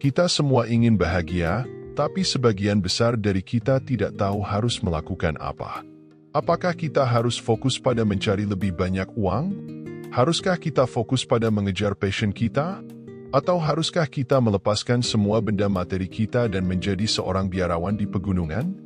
Kita semua ingin bahagia, tapi sebagian besar dari kita tidak tahu harus melakukan apa. Apakah kita harus fokus pada mencari lebih banyak uang? Haruskah kita fokus pada mengejar passion kita? Atau haruskah kita melepaskan semua benda materi kita dan menjadi seorang biarawan di pegunungan?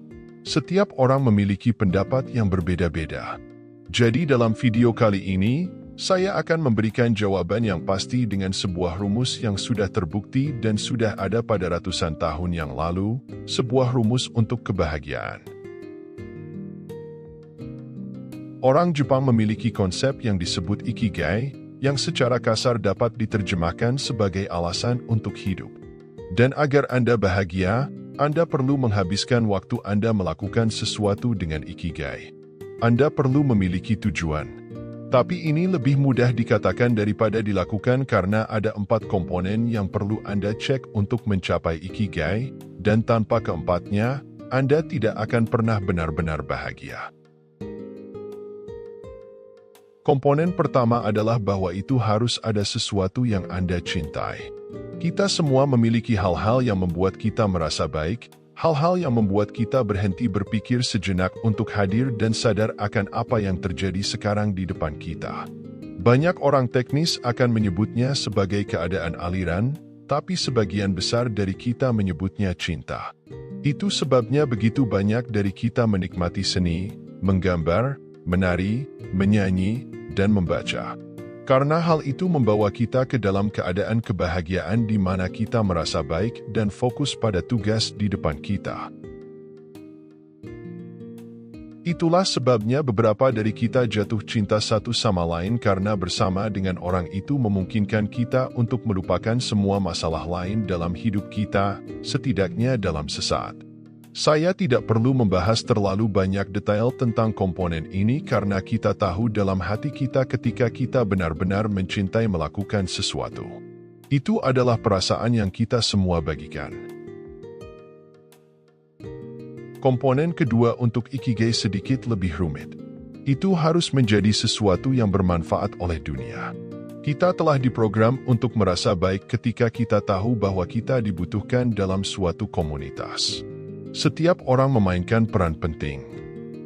Setiap orang memiliki pendapat yang berbeda-beda. Jadi dalam video kali ini, saya akan memberikan jawaban yang pasti dengan sebuah rumus yang sudah terbukti dan sudah ada pada ratusan tahun yang lalu, sebuah rumus untuk kebahagiaan. Orang Jepang memiliki konsep yang disebut ikigai, yang secara kasar dapat diterjemahkan sebagai alasan untuk hidup. Dan agar Anda bahagia, Anda perlu menghabiskan waktu Anda melakukan sesuatu dengan ikigai. Anda perlu memiliki tujuan. Tapi ini lebih mudah dikatakan daripada dilakukan karena ada 4 komponen yang perlu Anda cek untuk mencapai ikigai, dan tanpa keempatnya, Anda tidak akan pernah benar-benar bahagia. Komponen pertama adalah bahwa itu harus ada sesuatu yang Anda cintai. Kita semua memiliki hal-hal yang membuat kita merasa baik, hal-hal yang membuat kita berhenti berpikir sejenak untuk hadir dan sadar akan apa yang terjadi sekarang di depan kita. Banyak orang teknis akan menyebutnya sebagai keadaan aliran, tapi sebagian besar dari kita menyebutnya cinta. Itu sebabnya begitu banyak dari kita menikmati seni, menggambar, menari, menyanyi, dan membaca. Karena hal itu membawa kita ke dalam keadaan kebahagiaan di mana kita merasa baik dan fokus pada tugas di depan kita. Itulah sebabnya beberapa dari kita jatuh cinta satu sama lain karena bersama dengan orang itu memungkinkan kita untuk melupakan semua masalah lain dalam hidup kita, setidaknya dalam sesaat. Saya tidak perlu membahas terlalu banyak detail tentang komponen ini karena kita tahu dalam hati kita ketika kita benar-benar mencintai melakukan sesuatu. Itu adalah perasaan yang kita semua bagikan. Komponen kedua untuk ikigai sedikit lebih rumit. Itu harus menjadi sesuatu yang bermanfaat oleh dunia. Kita telah diprogram untuk merasa baik ketika kita tahu bahwa kita dibutuhkan dalam suatu komunitas. Setiap orang memainkan peran penting.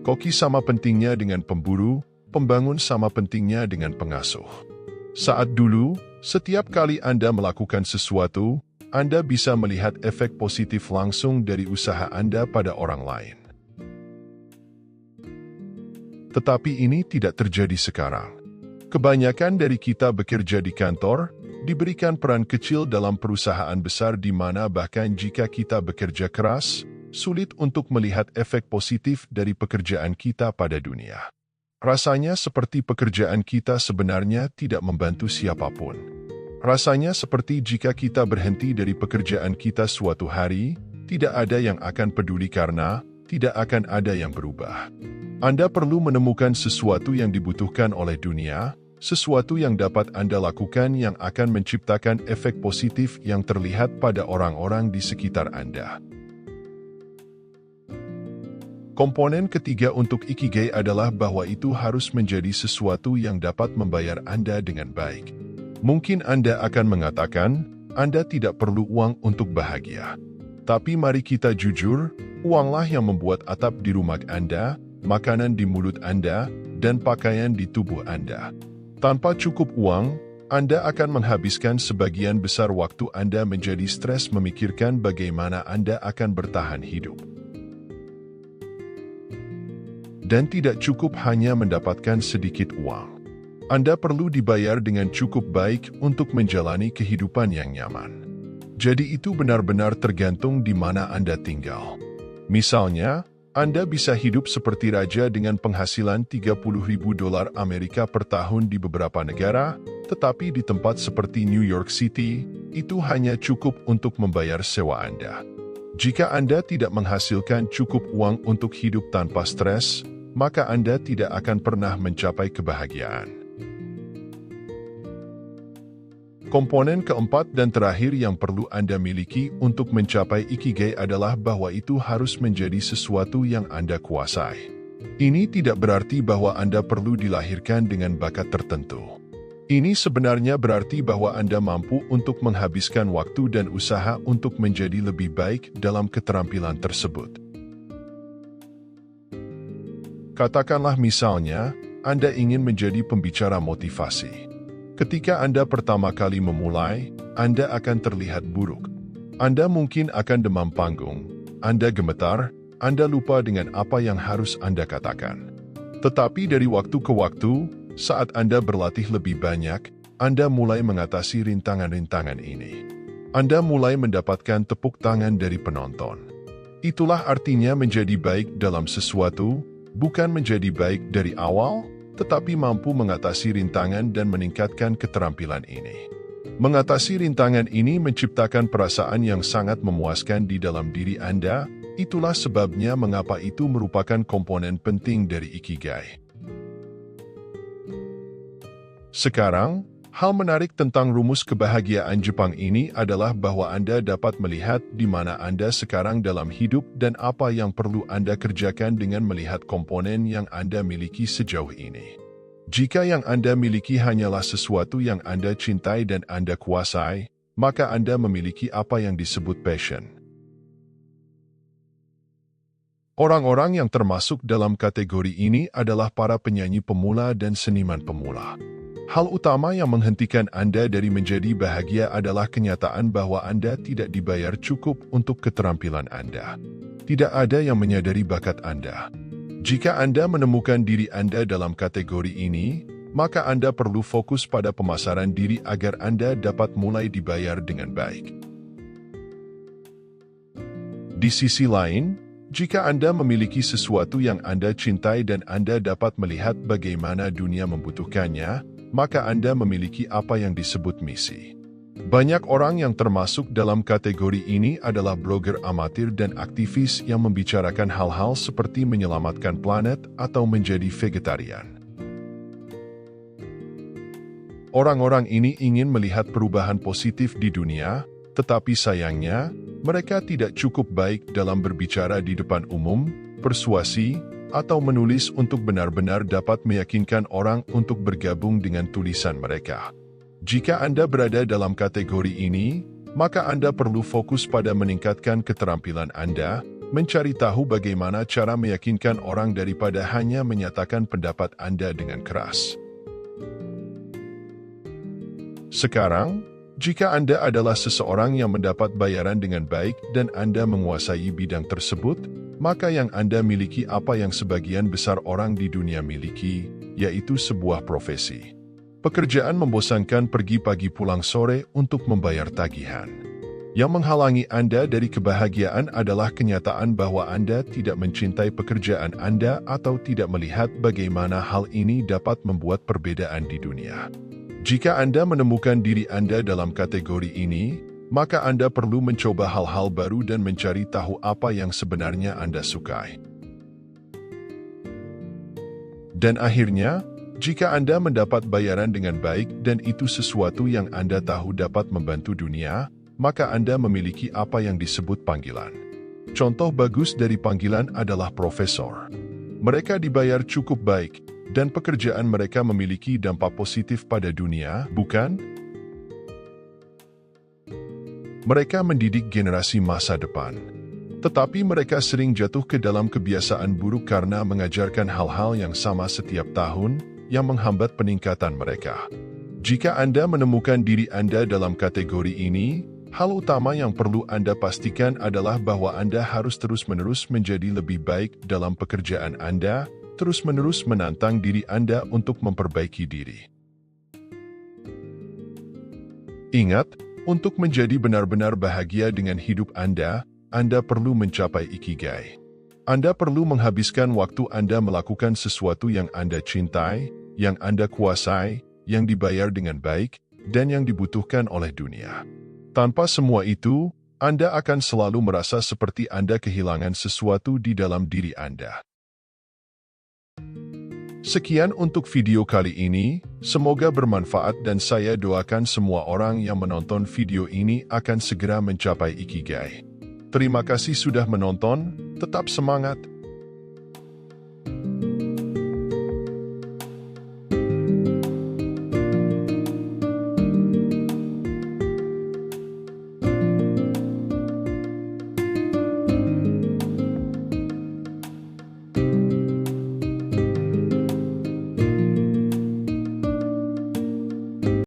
Koki sama pentingnya dengan pemburu, pembangun sama pentingnya dengan pengasuh. Saat dulu, setiap kali Anda melakukan sesuatu, Anda bisa melihat efek positif langsung dari usaha Anda pada orang lain. Tetapi ini tidak terjadi sekarang. Kebanyakan dari kita bekerja di kantor, diberikan peran kecil dalam perusahaan besar di mana bahkan jika kita bekerja keras, sulit untuk melihat efek positif dari pekerjaan kita pada dunia. Rasanya seperti pekerjaan kita sebenarnya tidak membantu siapapun. Rasanya seperti jika kita berhenti dari pekerjaan kita suatu hari, tidak ada yang akan peduli karena tidak akan ada yang berubah. Anda perlu menemukan sesuatu yang dibutuhkan oleh dunia, sesuatu yang dapat Anda lakukan yang akan menciptakan efek positif yang terlihat pada orang-orang di sekitar Anda. Komponen ketiga untuk ikigai adalah bahwa itu harus menjadi sesuatu yang dapat membayar Anda dengan baik. Mungkin Anda akan mengatakan, Anda tidak perlu uang untuk bahagia. Tapi mari kita jujur, uanglah yang membuat atap di rumah Anda, makanan di mulut Anda, dan pakaian di tubuh Anda. Tanpa cukup uang, Anda akan menghabiskan sebagian besar waktu Anda menjadi stres memikirkan bagaimana Anda akan bertahan hidup. Dan tidak cukup hanya mendapatkan sedikit uang. Anda perlu dibayar dengan cukup baik untuk menjalani kehidupan yang nyaman. Jadi itu benar-benar tergantung di mana Anda tinggal. Misalnya, Anda bisa hidup seperti raja dengan penghasilan $30.000 Amerika per tahun di beberapa negara, tetapi di tempat seperti New York City, itu hanya cukup untuk membayar sewa Anda. Jika Anda tidak menghasilkan cukup uang untuk hidup tanpa stres, maka Anda tidak akan pernah mencapai kebahagiaan. Komponen keempat dan terakhir yang perlu Anda miliki untuk mencapai ikigai adalah bahwa itu harus menjadi sesuatu yang Anda kuasai. Ini tidak berarti bahwa Anda perlu dilahirkan dengan bakat tertentu. Ini sebenarnya berarti bahwa Anda mampu untuk menghabiskan waktu dan usaha untuk menjadi lebih baik dalam keterampilan tersebut. Katakanlah misalnya, Anda ingin menjadi pembicara motivasi. Ketika Anda pertama kali memulai, Anda akan terlihat buruk. Anda mungkin akan demam panggung, Anda gemetar, Anda lupa dengan apa yang harus Anda katakan. Tetapi dari waktu ke waktu, saat Anda berlatih lebih banyak, Anda mulai mengatasi rintangan-rintangan ini. Anda mulai mendapatkan tepuk tangan dari penonton. Itulah artinya menjadi baik dalam sesuatu, bukan menjadi baik dari awal, tetapi mampu mengatasi rintangan dan meningkatkan keterampilan ini. Mengatasi rintangan ini menciptakan perasaan yang sangat memuaskan di dalam diri Anda, itulah sebabnya mengapa itu merupakan komponen penting dari Ikigai. Sekarang, hal menarik tentang rumus kebahagiaan Jepang ini adalah bahwa Anda dapat melihat di mana Anda sekarang dalam hidup dan apa yang perlu Anda kerjakan dengan melihat komponen yang Anda miliki sejauh ini. Jika yang Anda miliki hanyalah sesuatu yang Anda cintai dan Anda kuasai, maka Anda memiliki apa yang disebut passion. Orang-orang yang termasuk dalam kategori ini adalah para penyanyi pemula dan seniman pemula. Hal utama yang menghentikan Anda dari menjadi bahagia adalah kenyataan bahwa Anda tidak dibayar cukup untuk keterampilan Anda. Tidak ada yang menyadari bakat Anda. Jika Anda menemukan diri Anda dalam kategori ini, maka Anda perlu fokus pada pemasaran diri agar Anda dapat mulai dibayar dengan baik. Di sisi lain, jika Anda memiliki sesuatu yang Anda cintai dan Anda dapat melihat bagaimana dunia membutuhkannya, maka Anda memiliki apa yang disebut misi. Banyak orang yang termasuk dalam kategori ini adalah blogger amatir dan aktivis yang membicarakan hal-hal seperti menyelamatkan planet atau menjadi vegetarian. Orang-orang ini ingin melihat perubahan positif di dunia, tetapi sayangnya, mereka tidak cukup baik dalam berbicara di depan umum, persuasi, atau menulis untuk benar-benar dapat meyakinkan orang untuk bergabung dengan tulisan mereka. Jika Anda berada dalam kategori ini, maka Anda perlu fokus pada meningkatkan keterampilan Anda, mencari tahu bagaimana cara meyakinkan orang daripada hanya menyatakan pendapat Anda dengan keras. Sekarang, jika Anda adalah seseorang yang mendapat bayaran dengan baik dan Anda menguasai bidang tersebut, maka yang Anda miliki apa yang sebagian besar orang di dunia miliki, yaitu sebuah profesi. Pekerjaan membosankan pergi pagi pulang sore untuk membayar tagihan. Yang menghalangi Anda dari kebahagiaan adalah kenyataan bahwa Anda tidak mencintai pekerjaan Anda atau tidak melihat bagaimana hal ini dapat membuat perbedaan di dunia. Jika Anda menemukan diri Anda dalam kategori ini, maka Anda perlu mencoba hal-hal baru dan mencari tahu apa yang sebenarnya Anda sukai. Dan akhirnya, jika Anda mendapat bayaran dengan baik dan itu sesuatu yang Anda tahu dapat membantu dunia, maka Anda memiliki apa yang disebut panggilan. Contoh bagus dari panggilan adalah profesor. Mereka dibayar cukup baik, dan pekerjaan mereka memiliki dampak positif pada dunia, bukan? Mereka mendidik generasi masa depan. Tetapi mereka sering jatuh ke dalam kebiasaan buruk karena mengajarkan hal-hal yang sama setiap tahun, yang menghambat peningkatan mereka. Jika Anda menemukan diri Anda dalam kategori ini, hal utama yang perlu Anda pastikan adalah bahwa Anda harus terus-menerus menjadi lebih baik dalam pekerjaan Anda, terus-menerus menantang diri Anda untuk memperbaiki diri. Ingat, untuk menjadi benar-benar bahagia dengan hidup Anda perlu mencapai Ikigai. Anda perlu menghabiskan waktu Anda melakukan sesuatu yang Anda cintai, yang Anda kuasai, yang dibayar dengan baik, dan yang dibutuhkan oleh dunia. Tanpa semua itu, Anda akan selalu merasa seperti Anda kehilangan sesuatu di dalam diri Anda. Sekian untuk video kali ini, semoga bermanfaat dan saya doakan semua orang yang menonton video ini akan segera mencapai Ikigai. Terima kasih sudah menonton, tetap semangat,